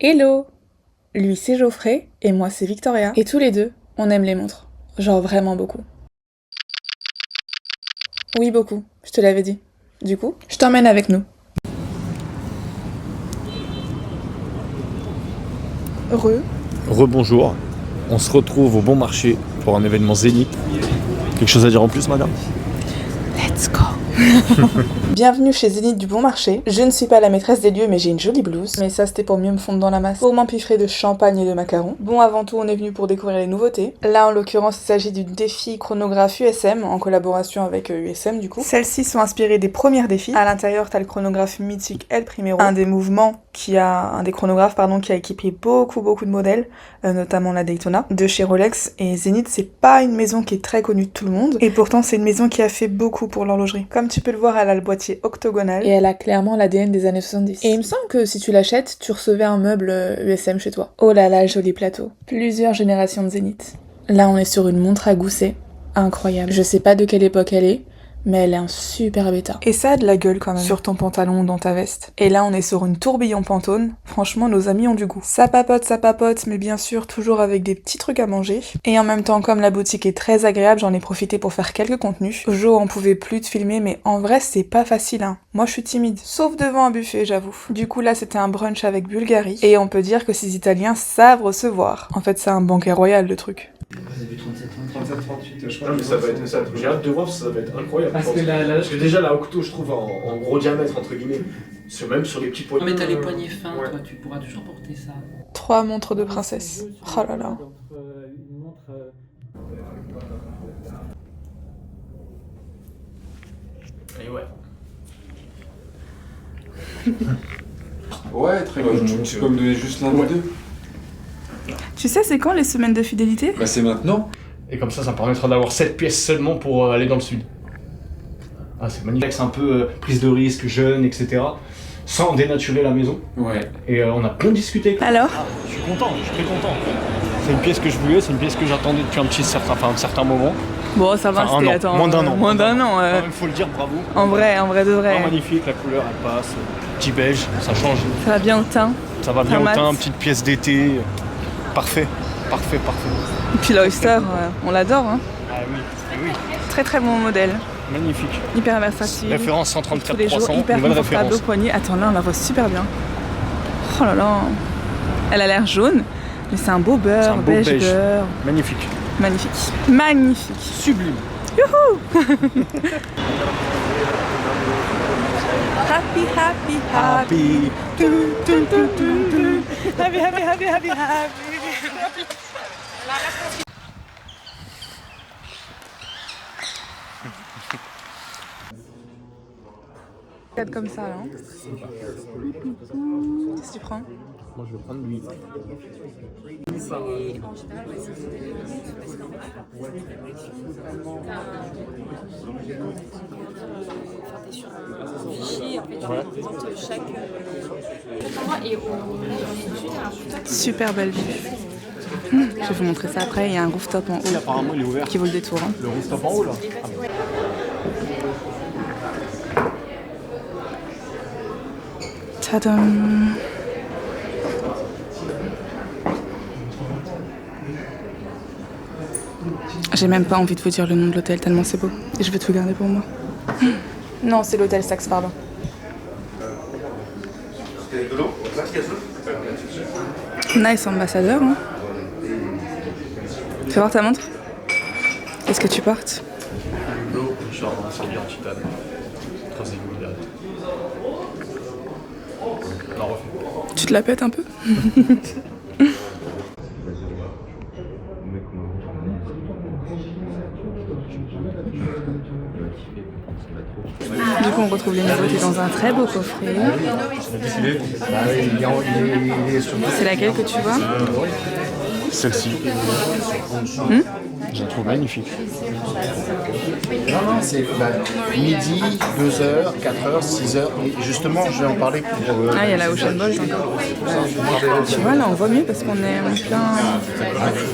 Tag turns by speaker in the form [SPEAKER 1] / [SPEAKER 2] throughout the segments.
[SPEAKER 1] Hello! Lui c'est Geoffrey et moi c'est Victoria. Et tous les deux, on aime les montres. Genre vraiment beaucoup. Oui, beaucoup, je te l'avais dit. Du coup, je t'emmène avec nous.
[SPEAKER 2] Rebonjour, on se retrouve au Bon Marché pour un événement Zénith. Quelque chose à dire en plus, madame?
[SPEAKER 1] Let's go! Bienvenue chez Zénith du Bon Marché. Je ne suis pas la maîtresse des lieux, mais j'ai une jolie blouse. Mais ça, c'était pour mieux me fondre dans la masse. Pour m'empiffrer de champagne et de macarons. Bon, avant tout, on est venu pour découvrir les nouveautés. Là, en l'occurrence, il s'agit du défi chronographe USM, en collaboration avec USM, du coup. Celles-ci sont inspirées des premières défis. À l'intérieur, t'as le chronographe mythique El Primero, un des chronographes, qui a équipé beaucoup de modèles, notamment la Daytona, de chez Rolex. Et Zénith, c'est pas une maison qui est très connue de tout le monde. Et pourtant, c'est une maison qui a fait beaucoup pour l'horlogerie. Comme tu peux le voir, elle a le boîtier octogonal. Et elle a clairement l'ADN des années 70. Et il me semble que si tu l'achètes, tu recevais un meuble USM chez toi. Oh là là, joli plateau. Plusieurs générations de Zénith. Là, on est sur une montre à gousset. Incroyable. Je sais pas de quelle époque elle est, mais elle est un super bêta. Et ça a de la gueule quand même, sur ton pantalon ou dans ta veste. Et là, on est sur une tourbillon Pantone. Franchement, nos amis ont du goût. Ça papote, mais bien sûr, toujours avec des petits trucs à manger. Et en même temps, comme la boutique est très agréable, j'en ai profité pour faire quelques contenus. Jo en pouvait plus de filmer, mais en vrai, c'est pas facile, hein. Moi, je suis timide. Sauf devant un buffet, j'avoue. Du coup, là, c'était un brunch avec Bulgarie. Et on peut dire que ces Italiens savent recevoir. En fait, c'est un banquet royal, le truc.
[SPEAKER 3] Vous avez 37-38,
[SPEAKER 4] je crois. Non, mais ça va être ça. J'ai hâte de voir parce que ça va être incroyable. Parce que déjà la Octo, je trouve en gros diamètre entre guillemets, même sur les petits poignets.
[SPEAKER 3] Non mais t'as les poignets fins, ouais. Toi, tu pourras toujours porter ça.
[SPEAKER 1] 3 montres de princesse. Oh là là.
[SPEAKER 4] Et ouais.
[SPEAKER 5] Ouais, très bien. Tu peux me donner juste l'un des deux?
[SPEAKER 1] Tu sais, c'est quand les semaines de fidélité?
[SPEAKER 5] Bah, c'est maintenant.
[SPEAKER 4] Et comme ça permettra d'avoir 7 pièces seulement pour aller dans le sud. Ah, c'est magnifique, c'est un peu prise de risque, jeune, etc. Sans dénaturer la maison.
[SPEAKER 5] Ouais.
[SPEAKER 4] Et on a bien discuté.
[SPEAKER 1] Alors?
[SPEAKER 2] Je suis content, je suis très content. C'est une pièce que je voulais, c'est une pièce que j'attendais depuis un certain moment.
[SPEAKER 1] Bon, ça va, c'était, attends...
[SPEAKER 2] Moins d'un an.
[SPEAKER 1] Moins d'un an,
[SPEAKER 2] Il faut le dire, bravo.
[SPEAKER 1] En vrai de vrai.
[SPEAKER 2] Ah, magnifique, la couleur, elle passe. Petit beige, ça change.
[SPEAKER 1] Ça va bien au teint.
[SPEAKER 2] Ça va bien au teint, petite pièce d'été. Parfait.
[SPEAKER 1] Et puis l'Oyster, on l'adore, hein.
[SPEAKER 2] Ah oui.
[SPEAKER 1] Très bon modèle.
[SPEAKER 2] Magnifique.
[SPEAKER 1] Hyper versatile.
[SPEAKER 2] Référence 134
[SPEAKER 1] tous les jours,
[SPEAKER 2] 300,
[SPEAKER 1] hyper
[SPEAKER 2] nouvelle
[SPEAKER 1] confortable
[SPEAKER 2] référence.
[SPEAKER 1] au poignet. Attends, là on la voit super bien. Oh là là. Elle a l'air jaune, mais c'est un beau beurre,
[SPEAKER 2] C'est un beau beige.
[SPEAKER 1] beurre.
[SPEAKER 2] Magnifique.
[SPEAKER 1] Magnifique.
[SPEAKER 2] Sublime.
[SPEAKER 1] Youhou. Happy.
[SPEAKER 2] Happy.
[SPEAKER 1] Happy. Regarde comme ça là. Qu'est-ce que tu prends?
[SPEAKER 2] Moi je vais prendre lui.
[SPEAKER 1] Super belle vue. Je vais vous montrer ça après. Il y a un rooftop en haut
[SPEAKER 2] Apparemment il est ouvert.
[SPEAKER 1] qui vaut le détour. Hein.
[SPEAKER 2] Le rooftop en haut là.
[SPEAKER 1] Tadam. J'ai même pas envie de vous dire le nom de l'hôtel tellement c'est beau. Et je vais tout garder pour moi. Non, c'est l'hôtel Saxe, pardon. Nice ambassadeur, hein. Fais voir ta montre. Qu'est-ce que tu portes?
[SPEAKER 2] Genre un servir en titane. Très équilibré. On en refait.
[SPEAKER 1] Tu te la pètes un peu? Du coup, on retrouve les nouveautés dans un très beau coffret. C'est laquelle que tu vois?
[SPEAKER 2] Celle-ci. Je la trouve magnifique.
[SPEAKER 6] Non, c'est midi, 2h, 4h, 6h. Et justement, je vais en parler pour.
[SPEAKER 1] Ah, il y a la Ocean Bolt encore. Tu vois, là, on voit mieux parce qu'on est en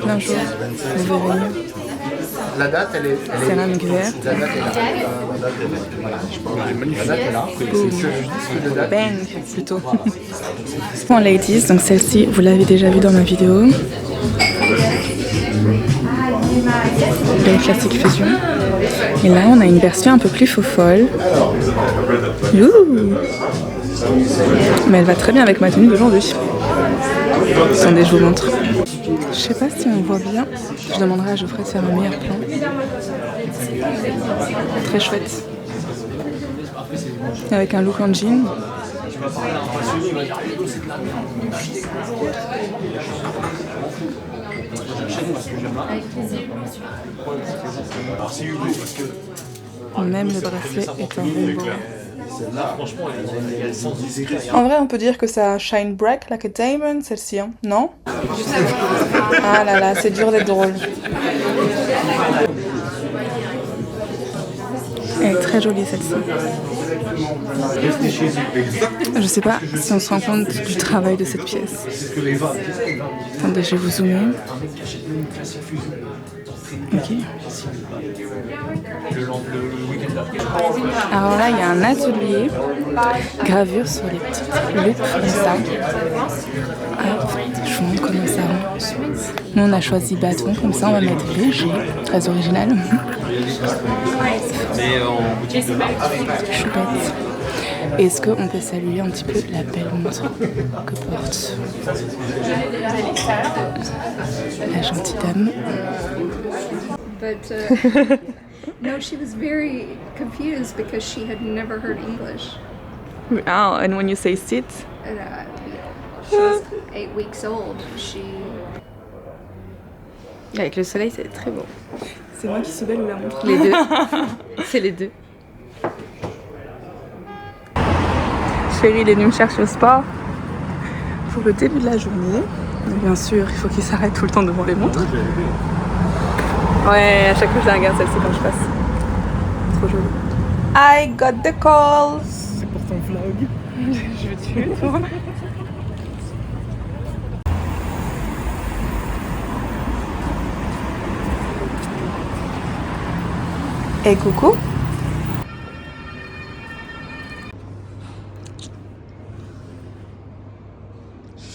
[SPEAKER 1] plein jour. On verrait mieux.
[SPEAKER 6] La date, elle est.
[SPEAKER 1] Céramique verte.
[SPEAKER 6] La date est là. Voilà, je pense. La date est là. C'est sur le disque de date.
[SPEAKER 1] Bang, plutôt. Pour ladies, donc celle-ci, vous l'avez déjà vue dans ma vidéo. Belle classique fusion. Et là, on a une version un peu plus faux-folle. Mais elle va très bien avec ma tenue d'aujourd'hui. Attendez, je vous montre. Je sais pas si on voit bien. Je demanderai à Geoffrey de faire un meilleur plan. Très chouette. Avec un look en jean. Même le bracelet est un rainbow. En vrai, on peut dire que ça shine bright like a diamond, celle-ci, hein? Non? Ah là là, c'est dur d'être drôle. Elle est très jolie, celle-ci. Je sais pas si on se rend compte du travail de cette pièce. Attendez, je vais vous zoomer. Ok. Alors là, il y a un atelier, gravure sur les petites loupes comme ça. Hop, je vous montre comment ça rend. Nous, on a choisi bâton, comme ça, on va mettre léger, très original. Choupette. Est-ce qu'on peut saluer un petit peu la belle montre que porte la gentille dame?
[SPEAKER 7] But no, she was very confused because she had never heard English.
[SPEAKER 1] Oh, and when you say sit?
[SPEAKER 7] She was 8 weeks old.
[SPEAKER 8] Avec le soleil, c'est très beau.
[SPEAKER 1] C'est moi qui suis belle ou la montre?
[SPEAKER 8] Les deux. C'est les deux.
[SPEAKER 1] Chéri, il est venu me chercher au sport pour le début de la journée. Mais bien sûr, il faut qu'il s'arrête tout le temps devant les montres. Ouais, à chaque fois je la regarde celle-ci quand je passe. Trop jolie. I got the call. C'est pour ton vlog. Je vais tuer toi. Hey coucou.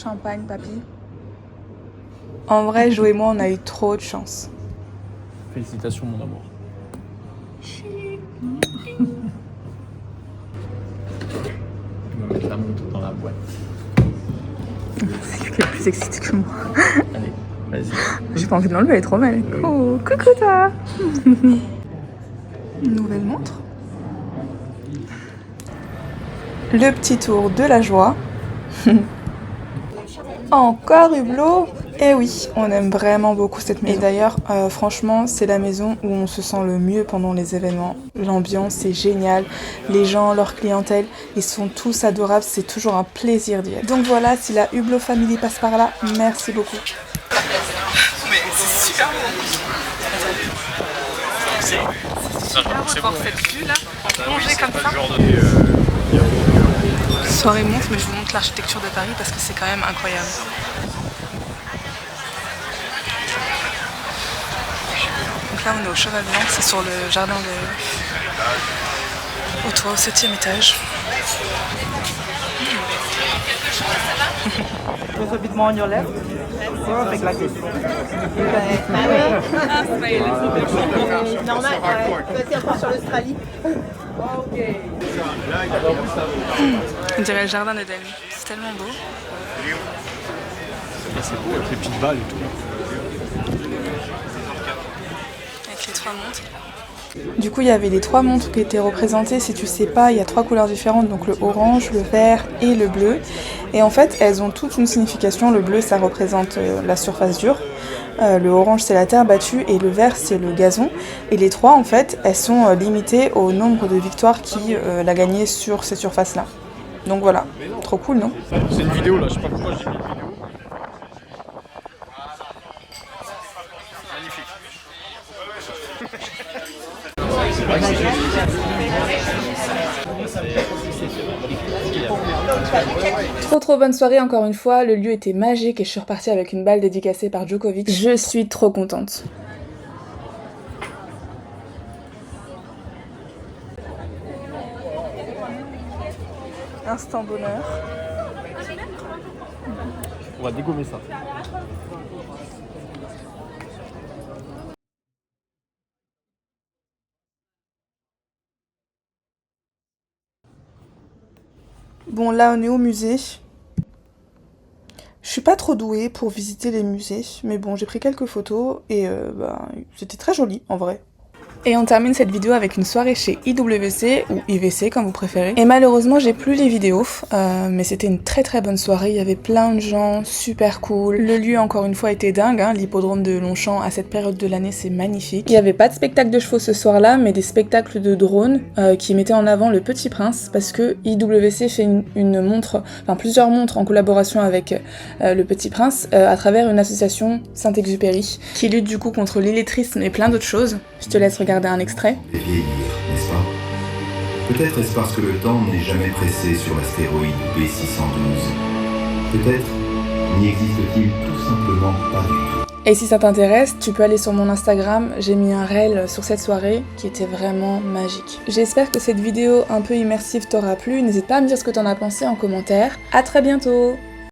[SPEAKER 1] Champagne, papy. En vrai, Jo et moi, on a eu trop de chance.
[SPEAKER 2] Félicitations, mon amour.
[SPEAKER 4] On va mettre la montre dans la boîte.
[SPEAKER 1] C'est lui qui est plus excité que moi.
[SPEAKER 4] Allez, vas-y.
[SPEAKER 1] J'ai pas envie de l'enlever, elle est trop belle. Oh, coucou toi. Une nouvelle montre. Le petit tour de la joie. Encore Hublot. Eh oui, on aime vraiment beaucoup cette maison. Et d'ailleurs, franchement, c'est la maison où on se sent le mieux pendant les événements. L'ambiance est géniale, les gens, leur clientèle, ils sont tous adorables, c'est toujours un plaisir d'y être. Donc voilà, si la Hublot Family passe par là, merci beaucoup. Mais c'est super beau. C'est super beau de voir cette vue là, plongée comme ça. Soirée montre, mais je vous montre l'architecture de Paris parce que c'est quand même incroyable. Donc là on est au Cheval Blanc, c'est sur le jardin de... au toit, au 7e étage.
[SPEAKER 9] There's a bit more on your left. Perfect, like this.
[SPEAKER 10] Normal, vas-y encore sur l'Australie.
[SPEAKER 1] On dirait le jardin d'Eden, c'est tellement beau.
[SPEAKER 2] C'est beau avec les petites balles et tout.
[SPEAKER 1] Avec les 3 montres. Du coup, il y avait les 3 montres qui étaient représentées. Si tu sais pas, il y a 3 couleurs différentes, donc le orange, le vert et le bleu. Et en fait, elles ont toutes une signification. Le bleu, ça représente la surface dure. Le orange, c'est la terre battue et le vert, c'est le gazon. Et les 3, en fait, elles sont limitées au nombre de victoires qu'il a gagné sur ces surfaces-là. Donc voilà, trop cool, non?
[SPEAKER 2] C'est une vidéo là, je sais pas pourquoi j'ai mis une vidéo.
[SPEAKER 1] Trop bonne soirée encore une fois, le lieu était magique et je suis repartie avec une balle dédicacée par Djokovic. Je suis trop contente. instant bonheur.
[SPEAKER 2] On va dégommer ça.
[SPEAKER 1] Bon, là on est au musée. Je suis pas trop douée pour visiter les musées, mais bon, j'ai pris quelques photos et c'était très joli en vrai. Et on termine cette vidéo avec une soirée chez IWC ou IVC comme vous préférez. Et malheureusement j'ai plus les vidéos, mais c'était une très très bonne soirée, il y avait plein de gens, super cool. Le lieu encore une fois était dingue, hein. L'hippodrome de Longchamp à cette période de l'année c'est magnifique. Il n'y avait pas de spectacle de chevaux ce soir-là, mais des spectacles de drones qui mettaient en avant le Petit Prince, parce que IWC fait une montre, enfin plusieurs montres en collaboration avec le Petit Prince à travers une association Saint-Exupéry qui lutte du coup contre l'illettrisme et plein d'autres choses. Je te laisse regarder un extrait.
[SPEAKER 11] Et vieillir, n'est-ce pas? Peut-être est-ce parce que le temps n'est jamais pressé sur l'astéroïde B612. Peut-être n'y existe-t-il tout simplement pas du tout.
[SPEAKER 1] Et si ça t'intéresse, tu peux aller sur mon Instagram, j'ai mis un reel sur cette soirée qui était vraiment magique. J'espère que cette vidéo un peu immersive t'aura plu, n'hésite pas à me dire ce que t'en as pensé en commentaire. À très bientôt!